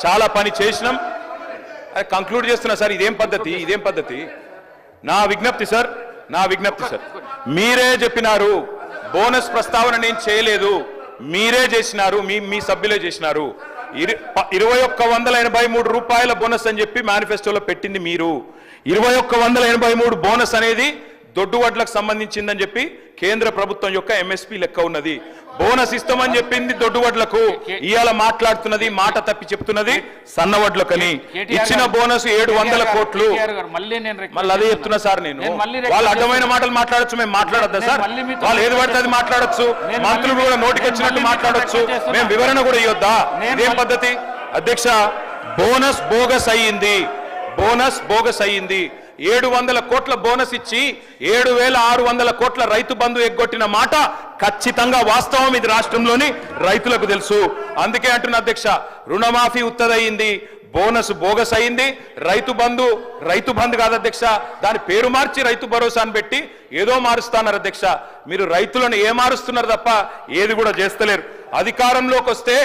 చాలా పని చేసినాం. కంక్లూడ్ చేస్తున్నా సార్. ఇదేం పద్ధతి? నా విజ్ఞప్తి సార్, మీరే చెప్పినారు బోనస్ ప్రస్తావన నేను చేయలేదు, మీరే చేసినారు, మీ సభ్యులే చేసినారు. 2183 రూపాయల బోనస్ అని చెప్పి మేనిఫెస్టోలో పెట్టింది మీరు. 2183 బోనస్ అనేది దొడ్డు వడ్లకు సంబంధించిందని చెప్పి కేంద్ర ప్రభుత్వం యొక్క ఎంఎస్పీ లెక్క ఉన్నది. బోనస్ ఇస్తామని చెప్పింది దొడ్డు వడ్లకు, ఇవాళ మాట్లాడుతున్నది మాట తప్పి చెప్తున్నది సన్న వడ్లకని. ఇచ్చిన బోనస్ 700 కోట్లు. మళ్ళీ అదే చెప్తున్నా సార్ నేను. వాళ్ళు అడ్డమైన మాటలు మాట్లాడచ్చు, మేము మాట్లాడద్దా సార్? వాళ్ళు ఏది పడితే అది మాట్లాడచ్చు, మంత్రులు కూడా నోటికి వచ్చినట్టు మాట్లాడచ్చు, మేము వివరణ కూడా ఇవ్వద్దా? ఇదేం పద్ధతి అధ్యక్ష? బోనస్ బోగస్ అయ్యింది. 700 కోట్ల బోనస్ ఇచ్చి 7600 కోట్ల రైతు బంధు ఎగ్గొట్టిన మాట ఖచ్చితంగా వాస్తవం. ఇది రాష్ట్రంలోని రైతులకు తెలుసు. అందుకే అంటున్న అధ్యక్ష, రుణమాఫీ ఉత్తదయింది, బోనస్ బోగస్ అయింది. రైతు బంధు కాదు అధ్యక్ష, దాని పేరు మార్చి రైతు భరోసా అని పెట్టి ఏదో మారుస్తున్నారు అధ్యక్ష. మీరు రైతులను ఏ మారుస్తున్నారు తప్ప ఏది కూడా చేస్తలేరు. అధికారంలోకి వస్తే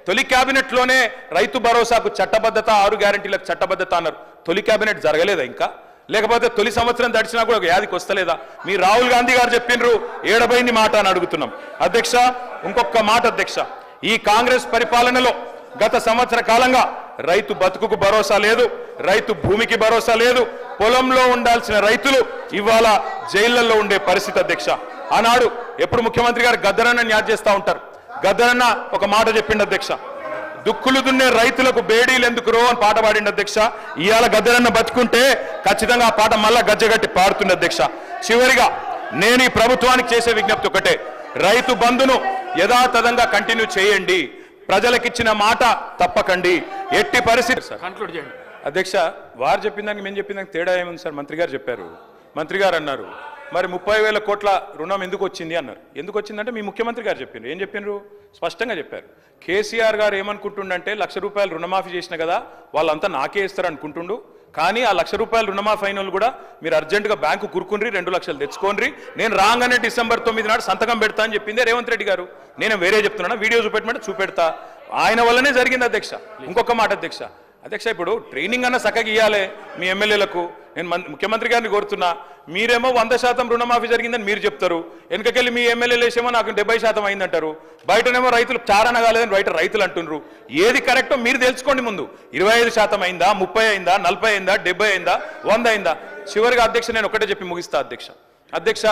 తొలి కేబినెట్ లోనే రైతు భరోసాకు చట్టబద్ధత, 6 గ్యారెంటీలకు చట్టబద్ధత అన్నారు. తొలి కేబినెట్ జరగలేదా ఇంకా? లేకపోతే తొలి సంవత్సరం దడిచినా కూడా ఒక యాదికి వస్తలేదా? మీ రాహుల్ గాంధీ గారు చెప్పిండ్రు, ఏడబైంది మాట అని అడుగుతున్నాం అధ్యక్ష. ఇంకొక మాట అధ్యక్ష, ఈ కాంగ్రెస్ పరిపాలనలో గత సంవత్సర కాలంగా రైతు బతుకుకు భరోసా లేదు, రైతు భూమికి భరోసా లేదు. పొలంలో ఉండాల్సిన రైతులు ఇవాళ జైళ్లలో ఉండే పరిస్థితి అధ్యక్ష. ఆనాడు ఎప్పుడు ముఖ్యమంత్రి గారు గద్దరన్న న్యాయ చేస్తూ ఉంటారు. గద్దరన్న ఒక మాట చెప్పిండు అధ్యక్ష, దుక్కులు దున్నే రైతులకు బేడీలు ఎందుకు రో అని పాట పాడిండు అధ్యక్ష. ఇవాళ గద్దరన్న బతుకుంటే ఖచ్చితంగా ఆ పాట మళ్ళా గజ్జగట్టి పాడుతుంది అధ్యక్ష. చివరిగా నేను ఈ ప్రభుత్వానికి చేసే విజ్ఞప్తి ఒకటే, రైతు బంధును యథాతథంగా కంటిన్యూ చేయండి, ప్రజలకిచ్చిన మాట తప్పకండి. ఎట్టి పరిస్థితి కన్క్లూడ్ చేయండి అధ్యక్ష. వారు చెప్పిన దానికి మేము చెప్పిన దానికి తేడా ఏముంది సార్? మంత్రి గారు చెప్పారు. మంత్రి గారు అన్నారు మరి 30,000 కోట్ల రుణం ఎందుకు వచ్చింది అన్నారు. ఎందుకు వచ్చిందంటే మీ ముఖ్యమంత్రి గారు చెప్పిండ్రు. ఏం చెప్పిండ్రు? స్పష్టంగా చెప్పారు. కేసీఆర్ గారు ఏమనుకుంటుండంటే ₹1,00,000 రుణమాఫీ చేసిన కదా వాళ్ళంతా నాకే ఇస్తారు అనుకుంటుండు. కానీ ఆ ₹1,00,000 రుణమాఫీ అయిన వాళ్ళు కూడా మీరు అర్జెంటుగా బ్యాంకు కురుకుండ్రి, 2 లక్షలు తెచ్చుకోండి, నేను రాగానే డిసెంబర్ 9 నాడు సంతకం పెడతా అని చెప్పిందే రేవంత్ రెడ్డి గారు. నేను వేరే చెప్తున్నాను, వీడియో చూపెట్టమంటే చూపెడతా. ఆయన వల్లనే జరిగింది అధ్యక్ష. ఇంకొక మాట అధ్యక్ష, ఇప్పుడు ట్రైనింగ్ అన్న చక్కగా ఇవ్వాలి మీ ఎమ్మెల్యేలకు. నేను ముఖ్యమంత్రి గారిని కోరుతున్నా, మీరేమో 100% రుణమాఫీ జరిగిందని మీరు చెప్తారు, వెనకకెళ్ళి మీ ఎమ్మెల్యేలు వేసేమో నాకు 70% అయిందంటారు. బయటనేమో రైతులు చారణ కాలేదని బయట రైతులు అంటున్నారు. ఏది కరెక్టో మీరు తెలుసుకోండి ముందు. 25% అయిందా, 30 అయిందా, 40 అయిందా, 70 అయిందా, 100 అయిందా? చివరిగా అధ్యక్ష నేను ఒకటే చెప్పి ముగిస్తా అధ్యక్ష.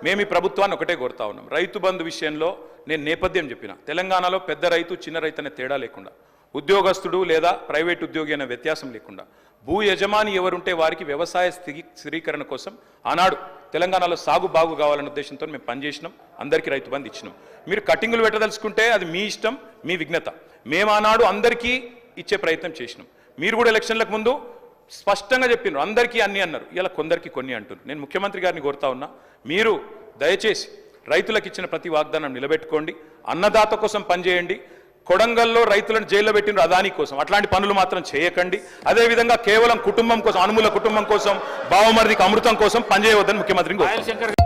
మేము ఈ ప్రభుత్వాన్ని ఒకటే కోరుతా ఉన్నాం. రైతు బంధు విషయంలో నేను నేపథ్యం చెప్పిన, తెలంగాణలో పెద్ద రైతు చిన్న రైతు అనే తేడా లేకుండా, ఉద్యోగస్తుడు లేదా ప్రైవేట్ ఉద్యోగి అనే వ్యత్యాసం లేకుండా, భూ యజమాని ఎవరుంటే వారికి వ్యవసాయ స్థిరీకరణ కోసం ఆనాడు తెలంగాణలో సాగు బాగు కావాలనే ఉద్దేశంతో మేము పనిచేసినాం. అందరికీ రైతు బంధు ఇచ్చినాం. మీరు కటింగులు పెట్టదలుచుకుంటే అది మీ ఇష్టం, మీ విఘ్నత. మేము ఆనాడు అందరికీ ఇచ్చే ప్రయత్నం చేసినాం. మీరు కూడా ఎలక్షన్లకు ముందు స్పష్టంగా చెప్పినారు, అందరికీ అన్ని అన్నారు, ఇలా కొందరికి కొన్ని అంటున్నారు. నేను ముఖ్యమంత్రి గారిని కోరుతా ఉన్నా, మీరు దయచేసి రైతులకు ఇచ్చిన ప్రతి వాగ్దానం నిలబెట్టుకోండి, అన్నదాత కోసం పనిచేయండి. కొడంగల్లో రైతులను జైల్లో పెట్టిన అదాని కోసం అట్లాంటి పనులు మాత్రం చేయకండి. అదేవిధంగా కేవలం కుటుంబం కోసం, అనుమూల కుటుంబం కోసం, బావమరిదికి అమృతం కోసం పనిచేయవద్దని ముఖ్యమంత్రిని కోరుతున్నాను.